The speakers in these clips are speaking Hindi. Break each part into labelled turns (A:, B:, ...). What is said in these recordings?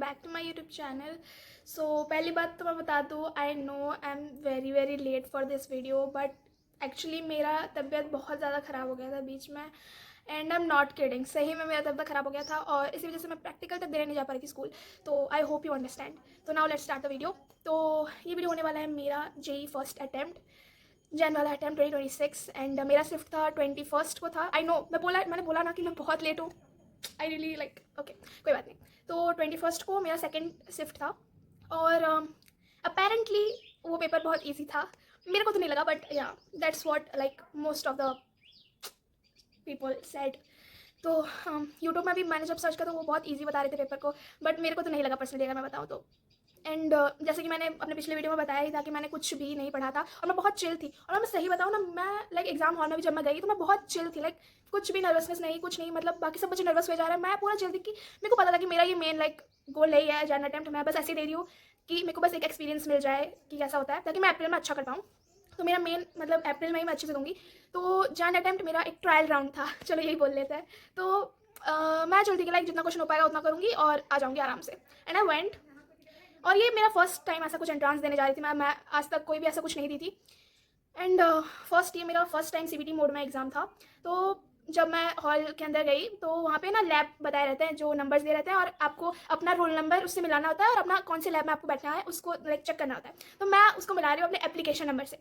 A: Back to my YouTube channel. So पहली बात तो मैं बता दूँ, I know I am very late for this video, but actually मेरा तबीयत बहुत ज़्यादा ख़राब हो गया था बीच में। And I am not kidding, सही में मेरा तबीयत ख़राब हो गया था और इसी वजह से मैं प्रैक्टिकल तक देने नहीं जा पा रही थी स्कूल। तो आई होप यू अंडरस्टैंड। तो now let's start the video. तो ये वीडियो होने वाला है मेरा जेई फर्स्ट अटैम्प्ट, जैन वाला अटैम्प्ट 2026। एंड मेरा शिफ्ट था 21 को था। आई नो मैंने बोला ना कि मैं बहुत लेट हूँ। आई रियली लाइक ओके, कोई बात नहीं। तो 21 को मेरा सेकेंड शिफ्ट था और अपेरेंटली वो पेपर बहुत ईजी था। मेरे को तो नहीं लगा, बट या that's what like most of the people said. तो यूट्यूब में भी मैंने जब सर्च किया तो वो बहुत ईजी बता रहे थे पेपर को, बट मेरे को तो नहीं लगा पर्सनली, अगर मैं बताऊँ तो। एंड जैसे कि मैंने अपने पिछले वीडियो में बताया ही था कि मैंने कुछ भी नहीं पढ़ा था और मैं बहुत चिल थी। और मैं सही बताऊँ ना, मैं लाइक एग्जाम हॉल में भी जब मैं गई तो मैं बहुत चिल थी, लाइक कुछ भी नर्वसनेस नहीं, कुछ नहीं। मतलब बाकी सब बच्चे नर्वस हुए जा रहे हैं, मैं पूरा चिल थी कि मेरे को पता था कि मेरा ये मेन लाइक गोल यही है जर्नल अटेम्प्ट। मैं बस ऐसे ही दे रही हूँ कि मेरे को बस एक एक्सपीरियंस मिल जाए कि कैसा होता है, ताकि मैं अप्रैल में अच्छा कर पाऊँ। तो मेरा मेन मतलब अप्रैल में ही मैं अच्छे से दूँगी। तो जर्नल अटेम्प्ट मेरा एक ट्रायल राउंड था, चलो यही बोल लेते हैं। तो मैं चलती कि लाइक जितना क्वेश्चन हो पाएगा उतना करूँगी और आ जाऊँगी आराम से। And I went. और ये मेरा फर्स्ट टाइम ऐसा कुछ एंट्रांस देने जा रही थी। मैं आज तक कोई भी ऐसा कुछ नहीं दी थी। एंड फर्स्ट ये मेरा फर्स्ट टाइम सीबीटी मोड में एग्ज़ाम था। तो जब मैं हॉल के अंदर गई तो वहाँ पे ना लैब बताए रहते हैं, जो नंबर्स दे रहते हैं और आपको अपना रोल नंबर उससे मिलाना होता है और अपना कौन से लैब में आपको बैठना है उसको लाइक चेक करना होता है। तो मैं उसको मिला रही हूँ अपने एप्लीकेशन नंबर से।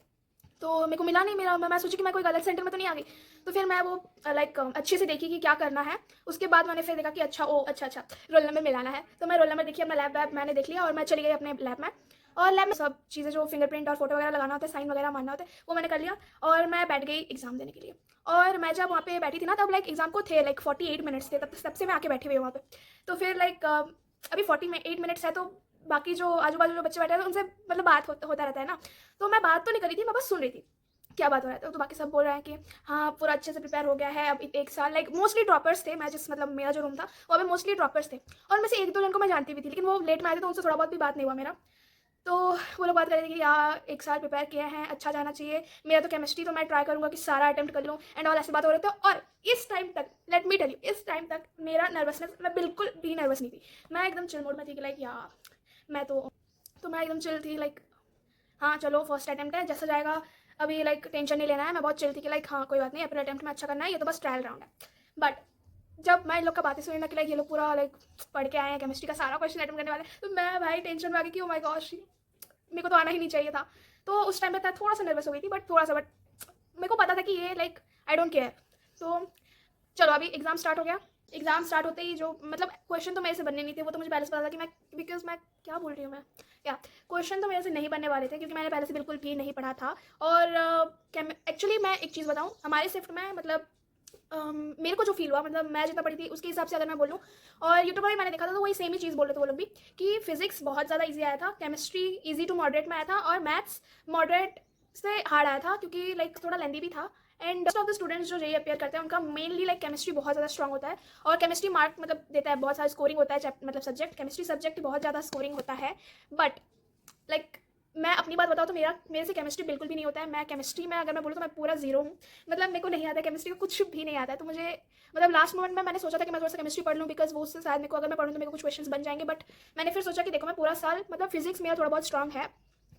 A: तो मेरे को मिला नहीं मेरा। मैं सोची कि मैं कोई गलत सेंटर में तो नहीं आ गई। तो फिर मैं वो लाइक अच्छे से देखी कि क्या करना है। उसके बाद मैंने फिर देखा कि अच्छा अच्छा रोल नंबर मिलाना है। तो मैं रोल नंबर देखी, अपना लैब वैब मैंने देख लिया और मैं चली गई अपने लैब में। और लैब में सब चीज़ें जो फिंगरप्रिंट और फोटो वगैरह लगाना होता है, साइन वगैरह मारना होता है, वो मैंने कर लिया। और मैं बैठ गई एग्जाम देने के लिए। और मैं जब वहाँ पे बैठी थी ना, तब लाइक एग्जाम को थे लाइक 48 मिनट्स थे, तब से मैं आके बैठी हुई हूँ वहाँ पे। तो फिर लाइक अभी 48 मिनट्स है, तो बाकी जो आजू बाजू जो बच्चे बैठे हैं उनसे मतलब बात होता रहता है ना। तो मैं बात तो नहीं करी थी, मैं बस सुन रही थी क्या बात हो रहा है। तो बाकी सब बोल रहे हैं कि हाँ पूरा अच्छे से प्रिपेयर हो गया है अब एक साल। लाइक मोस्टली ड्रॉपर्स थे, मैं जिस मतलब मेरा जो रूम था वहाँ पे मोस्टली ड्रॉपर्स थे। और मैं से एक दो जन को मैं जानती भी थी, लेकिन वो लेट में आए थे तो उनसे थोड़ा बहुत भी बात नहीं हुआ मेरा। तो वो लोग बात कर रहे थे कि यार एक साल प्रिपेयर किए हैं, अच्छा जाना चाहिए। मेरा तो केमिस्ट्री, तो मैं ट्राई करूँगा कि सारा अटेम्प्ट कर लूँ एंड ऑल, ऐसे बात हो रहे थे। और इस टाइम तक लेट मी टेल यू, इस टाइम तक मेरा नर्वसनेस, मैं बिल्कुल भी नर्वस नहीं थी। मैं एकदम चिल मोड में थी कि लाइक यार मैं तो मैं एकदम चिल थी लाइक हाँ चलो फर्स्ट अटेम्प्ट है, जैसा जाएगा अभी लाइक टेंशन नहीं लेना है। मैं बहुत चिल थी कि लाइक हाँ कोई बात नहीं, अपने अटेम्प्ट में अच्छा करना है, ये तो बस ट्रायल राउंड है। बट जब मैं इन लोग का बातें सुनने कि लाइक ये लोग पूरा लाइक पढ़ के आए हैं, केमिस्ट्री का सारा क्वेश्चन अटेम्प्ट करने वाले, तो मैं भाई टेंशन में आ गई कि ओ माय गॉश, मेरे को तो आना ही नहीं चाहिए था। तो उस टाइम पे थोड़ा सा नर्वस हो गई थी, बट थोड़ा सा, बट मेरे को पता था कि ये लाइक आई डोंट केयर। तो चलो अभी एग्जाम स्टार्ट हो गया। एग्जाम स्टार्ट होते ही जो मतलब क्वेश्चन तो मेरे से बनने नहीं थे, वो तो मुझे पहले से पता था कि मैं, बिकॉज मैं क्या बोल रही हूँ मैं, या क्वेश्चन तो मेरे से नहीं बनने वाले थे क्योंकि मैंने पहले से बिल्कुल भी नहीं पढ़ा था। और एक्चुअली मैं एक चीज़ बताऊँ, हमारे शिफ्ट में मतलब मेरे को जो फील हुआ, मतलब मैं जितना पढ़ी थी उसके हिसाब से अगर मैं बोलूँ, और यूट्यूब पर भी मैंने देखा था तो वही सेम ही चीज़ बोल रहे थे वो लोग भी, कि फिजिक्स बहुत ज़्यादा ईजी आया था, केमिस्ट्री ईजी टू मॉडरेट में आया था और मैथ्स मॉडरेट से हार्ड आया था क्योंकि लाइक थोड़ा लेंदी भी था। And most of the students जो जेई अपेयर करते हैं उनका मेनली लाइक केमिस्ट्री बहुत ज़्यादा स्ट्रॉग होता है। और केमिस्ट्री मार्क मतलब देता है, बहुत सारा स्कोरिंग होता है, मतलब सब्जेक्ट केमिस्ट्री सब्जेक्ट बहुत ज़्यादा स्कोरिंग होता है। बट लाइक मैं अपनी बात बताऊँ तो मेरे से केमिस्ट्री बिल्कुल भी नहीं होता है। मैं केमिस्ट्री में अगर मैं बोलूँ तो मैं पूरा जीरो हूँ। मतलब मेरे को नहीं आता है केमिस्ट्री को, कुछ भी नहीं आता है। तो मुझे मतलब लास्ट मोमेंट में मैंने सोचा था कि मैं थोड़ा सा केमिस्ट्री पढ़ लूँ, बिकॉज वो उससे शायद मेरे को, अगर मैं पढ़ूँ तो मेरे को कुछ क्वेश्चंस बन जाएंगे। बट मैंने फिर सोचा कि देखो मैं पूरा साल मतलब फिजिक्स मेरा थोड़ा बहुत स्ट्रॉन्ग है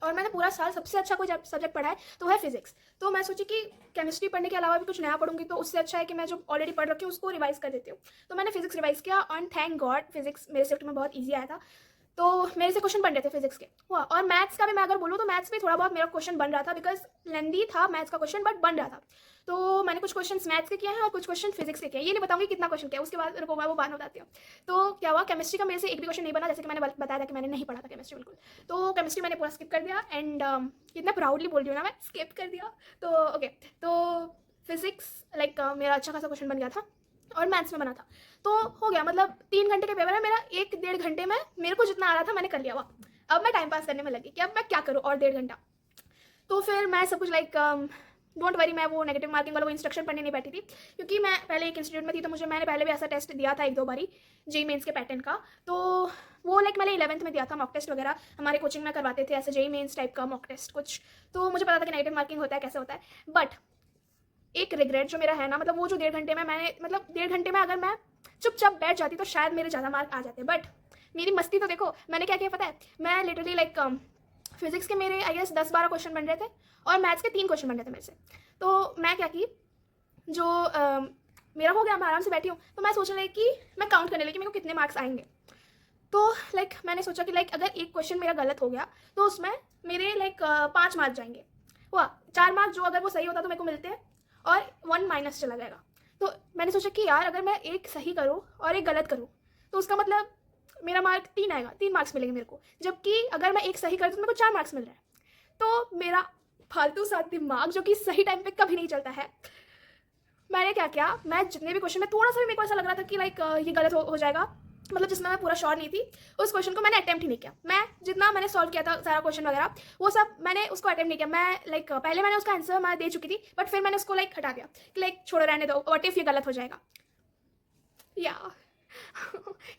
A: और मैंने पूरा साल सबसे अच्छा कोई सब्जेक्ट पढ़ा है तो है फिजिक्स। तो मैं सोची कि केमिस्ट्री पढ़ने के अलावा भी कुछ नया पढ़ूंगी तो उससे अच्छा है कि मैं जो ऑलरेडी पढ़ रखी हूँ उसको रिवाइज कर देती हूँ। तो मैंने फिजिक्स रिवाइज किया और थैंक गॉड फिजिक्स मेरे शिफ्ट में बहुत ईजी आया था। तो मेरे से क्वेश्चन बन रहे थे फिजिक्स के हुआ। और मैथ्स का भी मैं अगर बोलूँ तो मैथ्स में थोड़ा बहुत मेरा क्वेश्चन बन रहा था, बिकॉज लेंदी था मैथ्स का क्वेश्चन, बट बन रहा था। तो मैंने कुछ क्वेश्चन मैथ्स के किए हैं और कुछ क्वेश्चन फिजिक्स के किए हैं। ये नहीं बताऊंगी कितना क्वेश्चन किया, उसके बाद रुको मैं वो बात बताती हूँ। तो क्या हुआ, केमिस्ट्री का मेरे से एक भी क्वेश्चन नहीं बना, जैसे कि मैंने बताया था कि मैंने नहीं पढ़ा था केमिस्ट्री बिल्कुल। तो केमिस्ट्री मैंने पूरा स्किप कर दिया एंड इतना प्राउडली बोल रही हूँ ना, मैं स्किप कर दिया। तो ओके, तो फिजिक्स लाइक मेरा अच्छा खासा क्वेश्चन बन गया था और मैथ्स में बना था। तो हो गया, मतलब 3 घंटे के पेपर है मेरा, 1 डेढ़ घंटे में मेरे को जितना आ रहा था मैंने कर लिया हुआ। अब मैं टाइम पास करने में लगी कि अब मैं क्या करूँ और 1.5 घंटा। तो फिर मैं सब कुछ लाइक डोंट वरी, मैं वो नेगेटिव मार्किंग वाला वो इंस्ट्रक्शन पढ़ने नहीं बैठी थी क्योंकि मैं पहले एक इंस्टीट्यूट में थी। तो मैंने पहले भी ऐसा टेस्ट दिया था एक दो बारी जेई मेंस के पैटर्न का। तो वो लाइक मैंने 11th में दिया था मॉक टेस्ट वगैरह, हमारे कोचिंग में करवाते थे ऐसे जेई मेंस टाइप का मॉक टेस्ट कुछ। तो मुझे पता था कि नेगेटिव मार्किंग होता है, कैसे होता है। बट एक रिग्रेट जो मेरा है ना, मतलब वो जो 1.5 घंटे में मैंने, मतलब 1.5 घंटे में अगर मैं चुपचाप बैठ जाती तो शायद मेरे ज़्यादा मार्क आ जाते। बट मेरी मस्ती तो देखो, मैंने क्या किया पता है, मैं लिटरली लाइक फिजिक्स के मेरे आई गेस 10-12 क्वेश्चन बन रहे थे और मैथ्स के 3 क्वेश्चन बन रहे थे मेरे से। तो मैं क्या की, जो मेरा हो गया, मैं आराम से बैठी हूँ, तो मैं सोच रही कि मैं काउंट करने लगी कि मेरे को कितने मार्क्स आएंगे। तो लाइक मैंने सोचा कि लाइक अगर एक क्वेश्चन मेरा गलत हो गया तो उसमें मेरे लाइक 5 मार्क्स जाएंगे, हुआ 4 मार्क्स, जो अगर वो सही होता तो मेरे को मिलते हैं और 1 माइनस चला जाएगा। तो मैंने सोचा कि यार अगर मैं एक सही करूँ और एक गलत करूँ तो उसका मतलब मेरा मार्क 3 आएगा, 3 मार्क्स मिलेंगे मेरे को, जबकि अगर मैं एक सही करूँ तो मेरे को 4 मार्क्स मिल रहा है। तो मेरा फालतू सा दिमाग, जो कि सही टाइम पे कभी नहीं चलता है, मैंने क्या किया, मैं जितने भी क्वेश्चन में थोड़ा सा भी मेरे को ऐसा लग रहा था कि लाइक ये गलत हो जाएगा, मतलब जिसमें मैं पूरा श्योर नहीं थी, उस क्वेश्चन को मैंने अटेम्प्ट ही नहीं किया। मैं जितना मैंने सॉल्व किया था सारा क्वेश्चन वगैरह, वो सब मैंने उसको अटेम्प्ट नहीं किया। मैं लाइक पहले मैंने उसका आंसर मैं दे चुकी थी, बट फिर मैंने उसको लाइक हटा दिया कि लाइक छोड़ो, रहने दो, व्हाट इफ ये गलत हो जाएगा या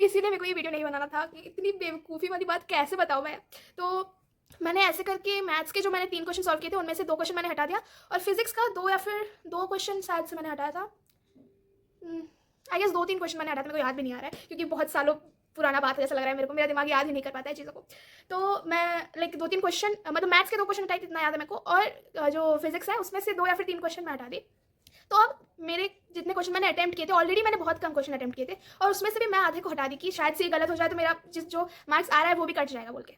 A: इसीलिए मेरे को ये वीडियो नहीं बनाना था कि इतनी बेवकूफ़ी वाली बात कैसे बताऊँ मैं। तो मैंने ऐसे करके मैथ्स के जो मैंने 3 क्वेश्चन सॉल्व किए थे उनमें से 2 क्वेश्चन मैंने हटा दिया, और फिजिक्स का 2 या फिर 2 क्वेश्चन शायद से मैंने हटाया था। आई गेस 2-3 क्वेश्चन मैंने हटाया था, मेरे को याद भी नहीं आ रहा है क्योंकि बहुत सालों पुराना बात है जैसा लग रहा है मेरे को, मेरा दिमाग याद ही नहीं कर पाता है चीज़ों को। तो मैं लाइक 2-3 क्वेश्चन, मतलब मैथ्स के 2 क्वेश्चन हटाए, इतना याद है मेरे को, और जो फिजिक्स है उसमें से 2 या फिर 3 क्वेश्चन मैं हटा दी। तो अब मेरे जितने क्वेश्चन मैंने अटेम्प्ट किए थे, ऑलरेडी मैंने बहुत कम क्वेश्चन अटेम्प्ट किए थे, और उसमें से भी मैं आधे को हटा दी कि शायद से ये गलत हो जाए तो मेरा जो मार्क्स आ रहा है वो भी कट जाएगा बोल के।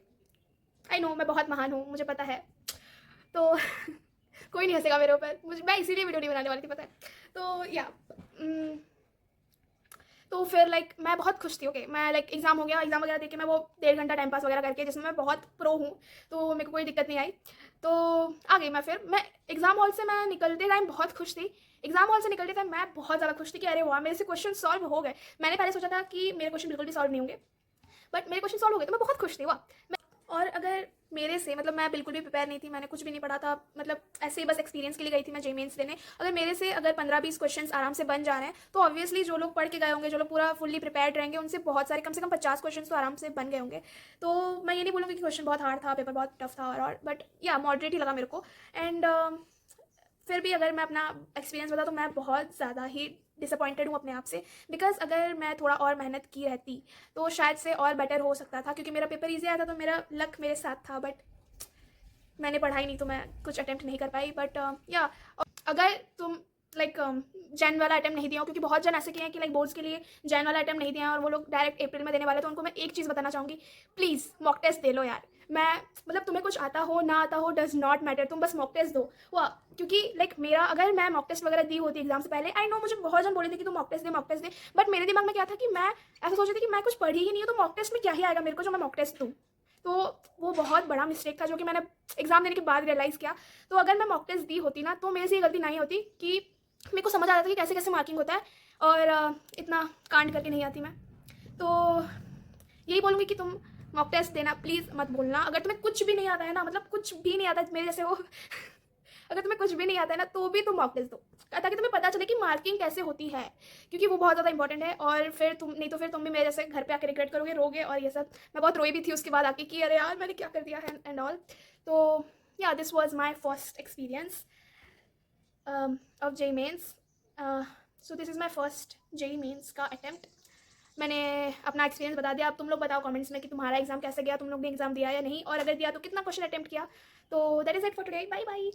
A: आई नो मैं बहुत महान हूँ, मुझे पता है। तो कोई नहीं हंसेगा मेरे ऊपर, मुझे, मैं इसीलिए वीडियो नहीं बनाने वाली थी, पता है। तो या तो फिर लाइक मैं बहुत खुश थी। ओके, मैं लाइक एग्ज़ाम हो गया, एग्ज़ाम वगैरह देके मैं वो 1.5 घंटा टाइम पास वगैरह करके, जिसमें मैं बहुत प्रो हूँ, तो मेरे को कोई दिक्कत नहीं आई। तो आ गई मैं एग्ज़ाम हॉल से मैं निकलते टाइम बहुत खुश थी। एग्ज़ाम हॉल से निकलते टाइम मैं बहुत ज़्यादा खुश थी कि अरे वाह, मेरे से क्वेश्चन सॉल्व हो गए। मैंने पहले सोचा था कि मेरे क्वेश्चन बिल्कुल भी सॉल्व नहीं होंगे, बट मेरे क्वेश्चन सॉल्व हो गए, तो मैं बहुत खुश थी। वाह। और अगर मेरे से, मतलब मैं बिल्कुल भी प्रिपेयर नहीं थी, मैंने कुछ भी नहीं पढ़ा था, मतलब ऐसे ही बस एक्सपीरियंस के लिए गई थी मैं जे मेंस देने, अगर मेरे से अगर 15-20 क्वेश्चंस आराम से बन जा रहे हैं तो ऑब्वियसली जो लोग पढ़ के गए होंगे, जो लोग पूरा फुल्ली प्रिपेयर्ड रहेंगे, उनसे बहुत सारे, कम से कम 50 क्वेश्चन तो आराम से बन गए होंगे। तो मैं ये नहीं बोलूँगी कि क्वेश्चन बहुत हार्ड था, पेपर बहुत टफ था, और बट या मॉडरेट ही लगा मेरे को। एंड फिर भी अगर मैं अपना एक्सपीरियंस बताऊँ तो मैं बहुत ज़्यादा ही डिसअपॉइंटेड हूँ अपने आप से, बिकॉज अगर मैं थोड़ा और मेहनत की रहती तो शायद से और बेटर हो सकता था, क्योंकि मेरा पेपर ईजी आया था तो मेरा लक मेरे साथ था, बट मैंने पढ़ाई नहीं तो मैं कुछ अटेम्प्ट नहीं कर पाई। बट या अगर तुम लाइक जैन वाला अटेम्प्ट नहीं दिया हो, क्योंकि बहुत जन ऐसे किए हैं कि लाइक बोर्ड्स के लिए जैन वाला अटेम्प्ट नहीं दिया है और वो लोग डायरेक्ट अप्रैल में देने वाले, तो उनको मैं एक चीज़ बताना चाहूँगी, प्लीज़ मॉक टेस्ट दे लो यार। मैं मतलब तुम्हें कुछ आता हो ना आता हो डज नॉट मैटर, तुम बस मॉक टेस्ट दो। वाह, क्योंकि लाइक मेरा, अगर मैं मॉक टेस्ट वगैरह दी होती एग्जाम से पहले, आई नो मुझे बहुत जन बोले थे कि तुम मॉक टेस्ट दे, बट मेरे दिमाग में क्या था कि मैं ऐसा सोच रही थी कि मैं कुछ पढ़ी ही नहीं हूँ, तो मॉक टेस्ट में क्या ही आएगा मेरे को जो मैं मॉक टेस्ट दूँ। तो वो बहुत बड़ा मिस्टेक था जो कि मैंने एग्ज़ाम देने के बाद रियलाइज़ किया। तो अगर मैं मॉक टेस्ट दी होती ना तो मेरे से ये गलती नहीं होती कि मेरे को समझ आ जाता कि कैसे कैसे मार्किंग होता है, और इतना कांड करके नहीं आती मैं। तो यही बोलूँगी कि तुम मॉक टेस्ट देना प्लीज़ मत भूलना। अगर तुम्हें कुछ भी नहीं आता है ना, मतलब कुछ भी नहीं आता है मेरे जैसे हो अगर तुम्हें कुछ भी नहीं आता है ना तो भी तुम मॉक टेस्ट दो, ताकि तुम्हें पता चले कि मार्किंग कैसे होती है, क्योंकि वो बहुत ज़्यादा इंपॉर्टेंट है। और फिर तुम नहीं तो फिर तुम भी मेरे जैसे घर पे आके रिग्रेट करोगे, रोगे और ये सब। मैं बहुत रोई भी थी उसके बाद आके कि अरे यार मैंने क्या कर दिया है एंड ऑल। तो या this was my first experience of JEE mains. So this is my first JEE mains का अटेम्प्ट। मैंने अपना एक्सपीरियंस बता दिया। अब तुम लोग बताओ कमेंट्स में कि तुम्हारा एग्जाम कैसे गया, तुम लोग ने एग्जाम दिया या नहीं, और अगर दिया तो कितना क्वेश्चन अटेम्प्ट किया। तो that is it for today, bye bye.